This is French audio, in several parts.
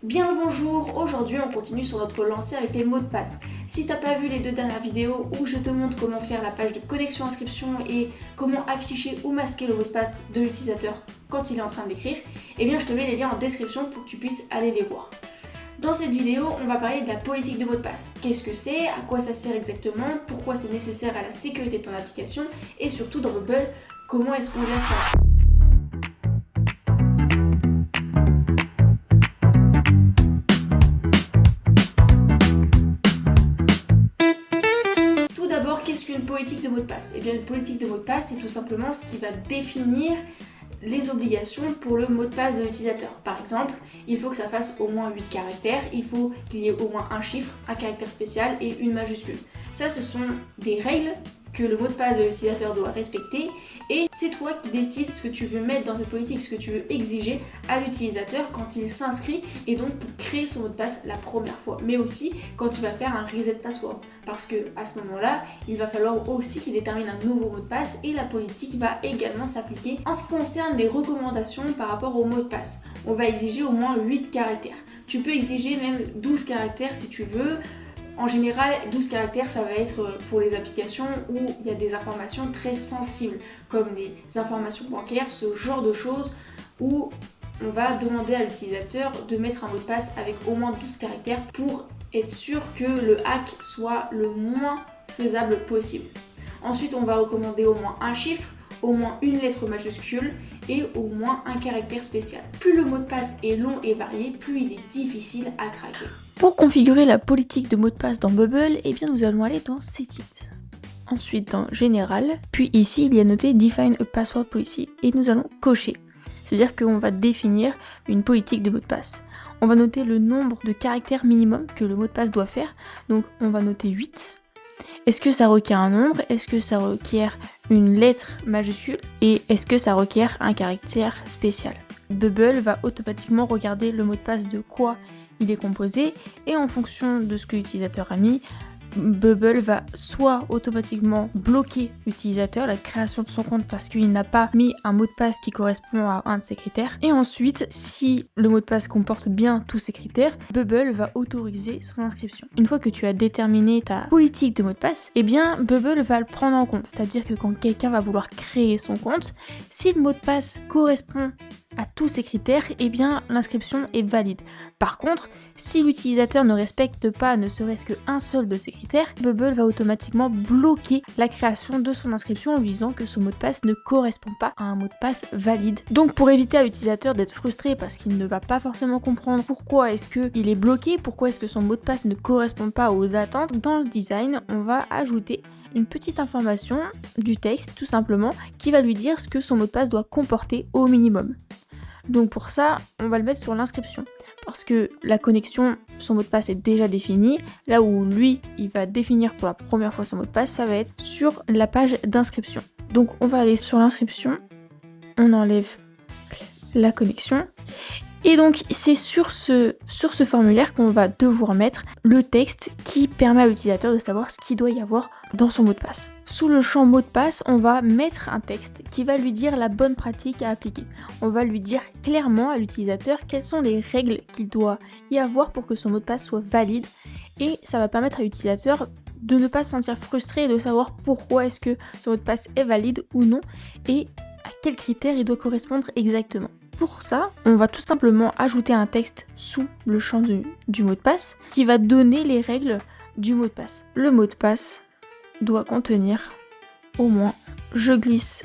Bien le bonjour, aujourd'hui on continue sur notre lancée avec les mots de passe. Si t'as pas vu les deux dernières vidéos où je te montre comment faire la page de connexion inscription et comment afficher ou masquer le mot de passe de l'utilisateur quand il est en train de l'écrire, eh bien je te mets les liens en description pour que tu puisses aller les voir. Dans cette vidéo, on va parler de la politique de mot de passe. Qu'est-ce que c'est, à quoi ça sert exactement, pourquoi c'est nécessaire à la sécurité de ton application et surtout dans Bubble, comment est-ce qu'on gère ça. Qu'est-ce qu'une politique de mot de passe? Eh bien, une politique de mot de passe, c'est tout simplement ce qui va définir les obligations pour le mot de passe de l'utilisateur. Par exemple, il faut que ça fasse au moins 8 caractères, il faut qu'il y ait au moins un chiffre, un caractère spécial et une majuscule. Ça, ce sont des règles que le mot de passe de l'utilisateur doit respecter et c'est toi qui décides ce que tu veux mettre dans cette politique, ce que tu veux exiger à l'utilisateur quand il s'inscrit et donc qu'il crée son mot de passe la première fois, mais aussi quand tu vas faire un reset password parce que à ce moment-là, il va falloir aussi qu'il détermine un nouveau mot de passe et la politique va également s'appliquer. En ce qui concerne les recommandations par rapport au mot de passe, on va exiger au moins 8 caractères. Tu peux exiger même 12 caractères si tu veux. En général, 12 caractères, ça va être pour les applications où il y a des informations très sensibles, comme les informations bancaires, ce genre de choses où on va demander à l'utilisateur de mettre un mot de passe avec au moins 12 caractères pour être sûr que le hack soit le moins faisable possible. Ensuite, on va recommander au moins un chiffre, au moins une lettre majuscule et au moins un caractère spécial. Plus le mot de passe est long et varié, plus il est difficile à craquer. Pour configurer la politique de mot de passe dans Bubble, eh bien nous allons aller dans Settings. Ensuite dans Général, puis ici il y a noté Define a Password Policy et nous allons cocher. C'est-à-dire qu'on va définir une politique de mot de passe. On va noter le nombre de caractères minimum que le mot de passe doit faire. Donc on va noter 8. Est-ce que ça requiert un nombre? Est-ce que ça requiert une lettre majuscule? Et est-ce que ça requiert un caractère spécial? Bubble va automatiquement regarder le mot de passe de quoi il est composé et en fonction de ce que l'utilisateur a mis, Bubble va soit automatiquement bloquer l'utilisateur, la création de son compte parce qu'il n'a pas mis un mot de passe qui correspond à un de ses critères. Et ensuite, si le mot de passe comporte bien tous ces critères, Bubble va autoriser son inscription. Une fois que tu as déterminé ta politique de mot de passe, eh bien Bubble va le prendre en compte. C'est-à-dire que quand quelqu'un va vouloir créer son compte, si le mot de passe correspond à tous ces critères, eh bien l'inscription est valide. Par contre, si l'utilisateur ne respecte pas ne serait-ce qu'un seul de ces critères, Bubble va automatiquement bloquer la création de son inscription en lui disant que son mot de passe ne correspond pas à un mot de passe valide. Donc pour éviter à l'utilisateur d'être frustré parce qu'il ne va pas forcément comprendre pourquoi est-ce qu'il est bloqué, pourquoi est-ce que son mot de passe ne correspond pas aux attentes, dans le design, on va ajouter une petite information du texte tout simplement qui va lui dire ce que son mot de passe doit comporter au minimum. Donc pour ça, on va le mettre sur l'inscription. Parce que la connexion, son mot de passe est déjà défini. Là où lui, il va définir pour la première fois son mot de passe, ça va être sur la page d'inscription. Donc on va aller sur l'inscription, on enlève la connexion. Et donc c'est sur ce formulaire qu'on va devoir mettre le texte qui permet à l'utilisateur de savoir ce qu'il doit y avoir dans son mot de passe. Sous le champ mot de passe, on va mettre un texte qui va lui dire la bonne pratique à appliquer. On va lui dire clairement à l'utilisateur quelles sont les règles qu'il doit y avoir pour que son mot de passe soit valide. Et ça va permettre à l'utilisateur de ne pas se sentir frustré et de savoir pourquoi est-ce que son mot de passe est valide ou non et à quels critères il doit correspondre exactement. Pour ça, on va tout simplement ajouter un texte sous le champ du mot de passe qui va donner les règles du mot de passe. Le mot de passe doit contenir au moins, je glisse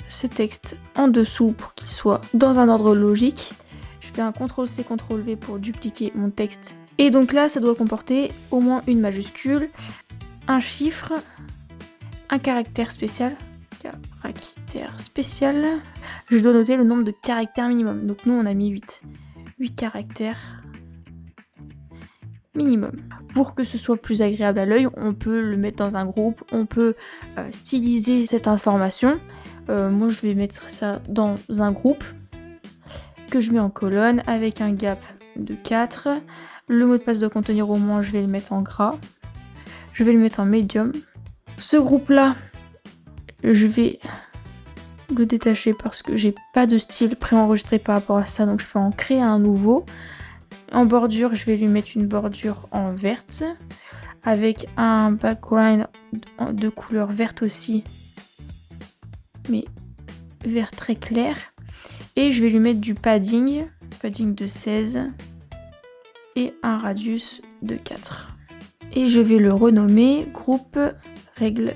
ce texte en dessous pour qu'il soit dans un ordre logique. Je fais un CTRL-C, CTRL-V pour dupliquer mon texte. Et donc là, ça doit comporter au moins une majuscule, un chiffre, un caractère spécial. Je dois noter le nombre de caractères minimum. Donc nous on a mis 8. 8 caractères minimum. Pour que ce soit plus agréable à l'œil, on peut le mettre dans un groupe, on peut styliser cette information. Moi je vais mettre ça dans un groupe que je mets en colonne avec un gap de 4. Le mot de passe doit contenir au moins, je vais le mettre en gras. Je vais le mettre en medium. Ce groupe là, je vais le détacher parce que j'ai pas de style préenregistré par rapport à ça, donc je peux en créer un nouveau. En bordure, je vais lui mettre une bordure en verte avec un background de couleur verte aussi, mais vert très clair. Et je vais lui mettre du padding de 16 et un radius de 4. Et je vais le renommer groupe règle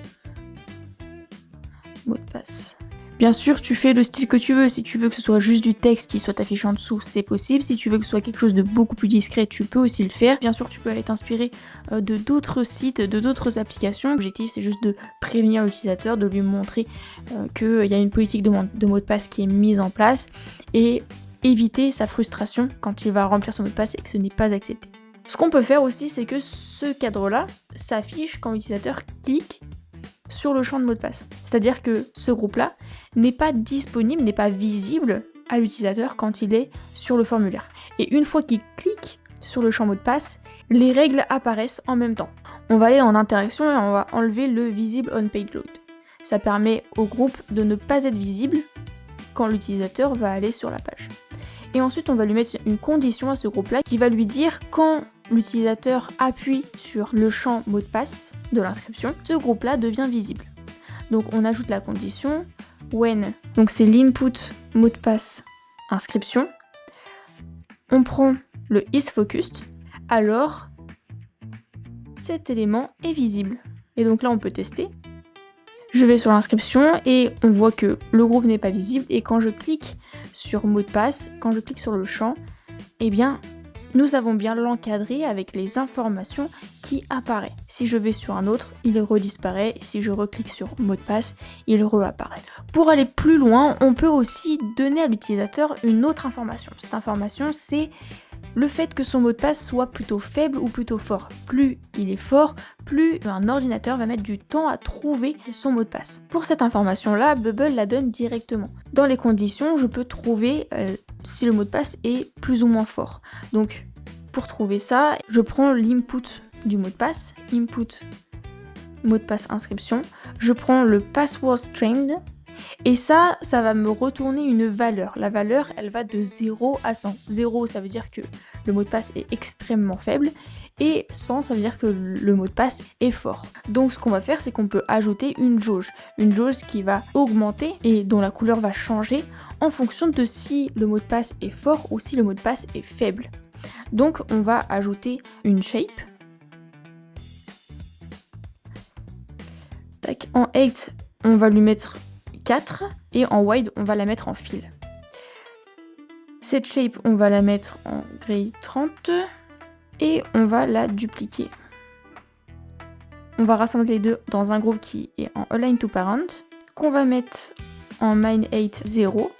mot de passe. Bien sûr, tu fais le style que tu veux. Si tu veux que ce soit juste du texte qui soit affiché en dessous, c'est possible. Si tu veux que ce soit quelque chose de beaucoup plus discret, tu peux aussi le faire. Bien sûr, tu peux aller t'inspirer de d'autres sites, de d'autres applications. L'objectif, c'est juste de prévenir l'utilisateur, de lui montrer qu'il y a une politique de mot de passe qui est mise en place et éviter sa frustration quand il va remplir son mot de passe et que ce n'est pas accepté. Ce qu'on peut faire aussi, c'est que ce cadre-là s'affiche quand l'utilisateur clique sur le champ de mot de passe. C'est-à-dire que ce groupe-là n'est pas disponible, n'est pas visible à l'utilisateur quand il est sur le formulaire. Et une fois qu'il clique sur le champ mot de passe, les règles apparaissent en même temps. On va aller en interaction et on va enlever le visible on page load. Ça permet au groupe de ne pas être visible quand l'utilisateur va aller sur la page. Et ensuite, on va lui mettre une condition à ce groupe-là qui va lui dire quand l'utilisateur appuie sur le champ mot de passe de l'inscription, ce groupe-là devient visible. Donc on ajoute la condition when, donc c'est l'input mot de passe inscription. On prend le isFocused, alors cet élément est visible. Et donc là on peut tester. Je vais sur l'inscription et on voit que le groupe n'est pas visible et quand je clique sur mot de passe, quand je clique sur le champ, eh bien nous avons bien l'encadré avec les informations qui apparaissent. Si je vais sur un autre, il redisparaît. Si je reclique sur mot de passe, il réapparaît. Pour aller plus loin, on peut aussi donner à l'utilisateur une autre information. Cette information, c'est le fait que son mot de passe soit plutôt faible ou plutôt fort. Plus il est fort, plus un ordinateur va mettre du temps à trouver son mot de passe. Pour cette information-là, Bubble la donne directement. Dans les conditions, je peux trouver si le mot de passe est plus ou moins fort. Donc, pour trouver ça, je prends l'input du mot de passe, input mot de passe inscription, je prends le password string, et ça va me retourner une valeur. La valeur, elle va de 0 à 100. 0, ça veut dire que le mot de passe est extrêmement faible, et 100, ça veut dire que le mot de passe est fort. Donc ce qu'on va faire, c'est qu'on peut ajouter une jauge qui va augmenter et dont la couleur va changer en fonction de si le mot de passe est fort ou si le mot de passe est faible. Donc on va ajouter une shape. Tac. En height, on va lui mettre 4 et en wide, on va la mettre en fil. Cette shape, on va la mettre en grille 30 et on va la dupliquer. On va rassembler les deux dans un groupe qui est en align to parent, qu'on va mettre en main8 0,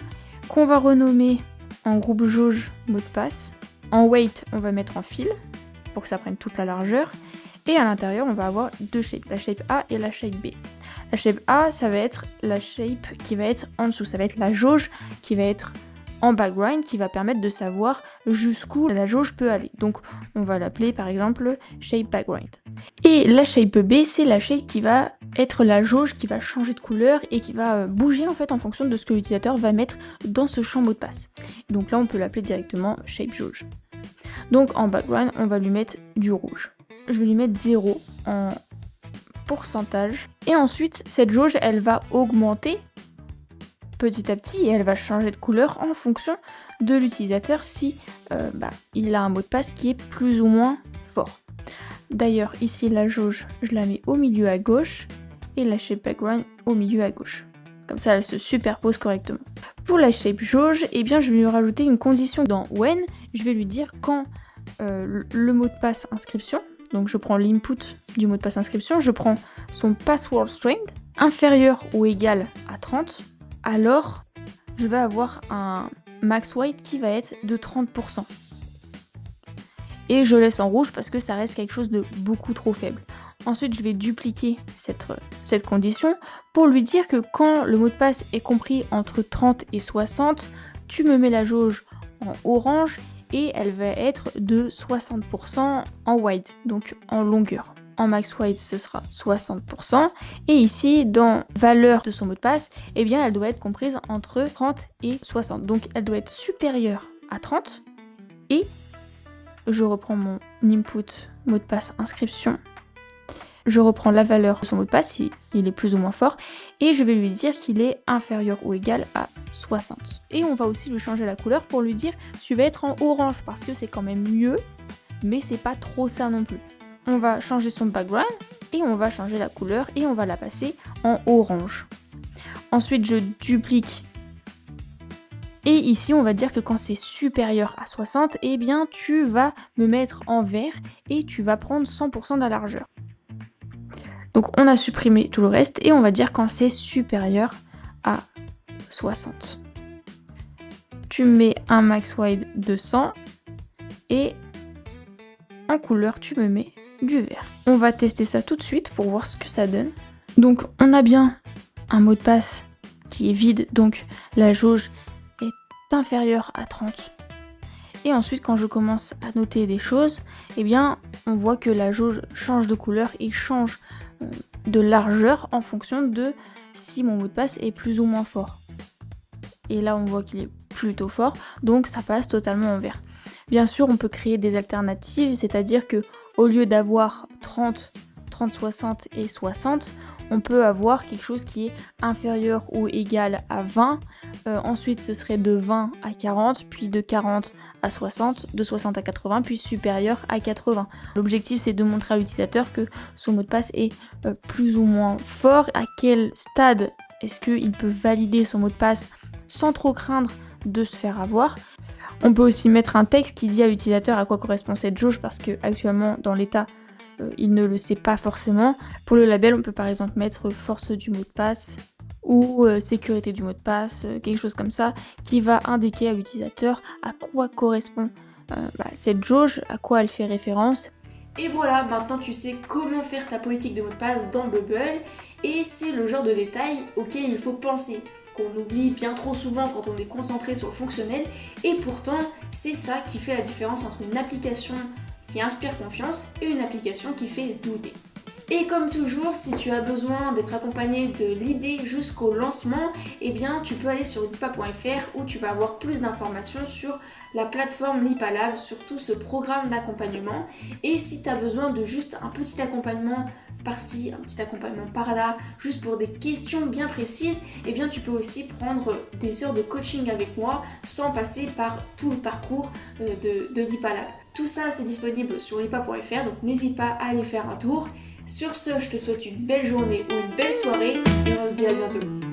qu'on va renommer en groupe jauge mot de passe. En weight, on va mettre en fil pour que ça prenne toute la largeur. Et à l'intérieur, on va avoir deux shapes, la shape A et la shape B. La shape A, ça va être la shape qui va être en dessous. Ça va être la jauge qui va être en background, qui va permettre de savoir jusqu'où la jauge peut aller. Donc, on va l'appeler par exemple shape background. Et la shape B, c'est la shape qui va être la jauge qui va changer de couleur et qui va bouger en fait en fonction de ce que l'utilisateur va mettre dans ce champ mot de passe. Donc là, on peut l'appeler directement shape jauge. Donc en background, on va lui mettre du rouge. Je vais lui mettre 0 en pourcentage. Et ensuite, cette jauge, elle va augmenter petit à petit et elle va changer de couleur en fonction de l'utilisateur si il a un mot de passe qui est plus ou moins fort. D'ailleurs, ici, la jauge, je la mets au milieu à gauche et la shape background au milieu à gauche. Comme ça, elle se superpose correctement. Pour la shape jauge, eh bien, je vais lui rajouter une condition dans when. Je vais lui dire quand le mot de passe inscription, donc je prends l'input du mot de passe inscription, je prends son password string inférieur ou égal à 30, alors je vais avoir un max weight qui va être de 30%. Et je laisse en rouge parce que ça reste quelque chose de beaucoup trop faible. Ensuite, je vais dupliquer cette condition pour lui dire que quand le mot de passe est compris entre 30 et 60, tu me mets la jauge en orange et elle va être de 60% en wide, donc en longueur. En max wide, ce sera 60%. Et ici, dans valeur de son mot de passe, eh bien, elle doit être comprise entre 30 et 60. Donc, elle doit être supérieure à 30 et je reprends mon input mot de passe inscription. Je reprends la valeur de son mot de passe, si il est plus ou moins fort, et je vais lui dire qu'il est inférieur ou égal à 60. Et on va aussi lui changer la couleur pour lui dire tu vas être en orange parce que c'est quand même mieux, mais c'est pas trop ça non plus. On va changer son background et on va changer la couleur et on va la passer en orange. Ensuite, je duplique. Et ici, on va dire que quand c'est supérieur à 60, eh bien, tu vas me mettre en vert et tu vas prendre 100% de la largeur. Donc, on a supprimé tout le reste et on va dire quand c'est supérieur à 60. Tu mets un max wide de 100 et en couleur, tu me mets du vert. On va tester ça tout de suite pour voir ce que ça donne. Donc, on a bien un mot de passe qui est vide, donc la jauge est inférieure à 30. Et ensuite, quand je commence à noter des choses, eh bien, on voit que la jauge change de couleur et change de largeur en fonction de si mon mot de passe est plus ou moins fort. Et là, on voit qu'il est plutôt fort, donc ça passe totalement en vert. Bien sûr, on peut créer des alternatives, c'est-à-dire que au lieu d'avoir 30, 30, 60 et 60, on peut avoir quelque chose qui est inférieur ou égal à 20. Ensuite, ce serait de 20 à 40, puis de 40 à 60, de 60 à 80, puis supérieur à 80. L'objectif, c'est de montrer à l'utilisateur que son mot de passe est plus ou moins fort, à quel stade est-ce qu'il peut valider son mot de passe sans trop craindre de se faire avoir. On peut aussi mettre un texte qui dit à l'utilisateur à quoi correspond cette jauge parce que actuellement dans l'état il ne le sait pas forcément. Pour le label, on peut par exemple mettre force du mot de passe ou sécurité du mot de passe, quelque chose comme ça, qui va indiquer à l'utilisateur à quoi correspond cette jauge, à quoi elle fait référence. Et voilà, maintenant tu sais comment faire ta politique de mot de passe dans Bubble, et c'est le genre de détail auquel il faut penser, qu'on oublie bien trop souvent quand on est concentré sur le fonctionnel, et pourtant c'est ça qui fait la différence entre une application qui inspire confiance et une application qui fait douter. Et comme toujours, si tu as besoin d'être accompagné de l'idée jusqu'au lancement, eh bien tu peux aller sur lipa.fr où tu vas avoir plus d'informations sur la plateforme Lipalab, sur tout ce programme d'accompagnement. Et si tu as besoin de juste un petit accompagnement par-ci, un petit accompagnement par-là, juste pour des questions bien précises, eh bien tu peux aussi prendre des heures de coaching avec moi sans passer par tout le parcours de Lipalab. Tout ça, c'est disponible sur lipa.fr, donc n'hésite pas à aller faire un tour. Sur ce, je te souhaite une belle journée ou une belle soirée et on se dit à bientôt.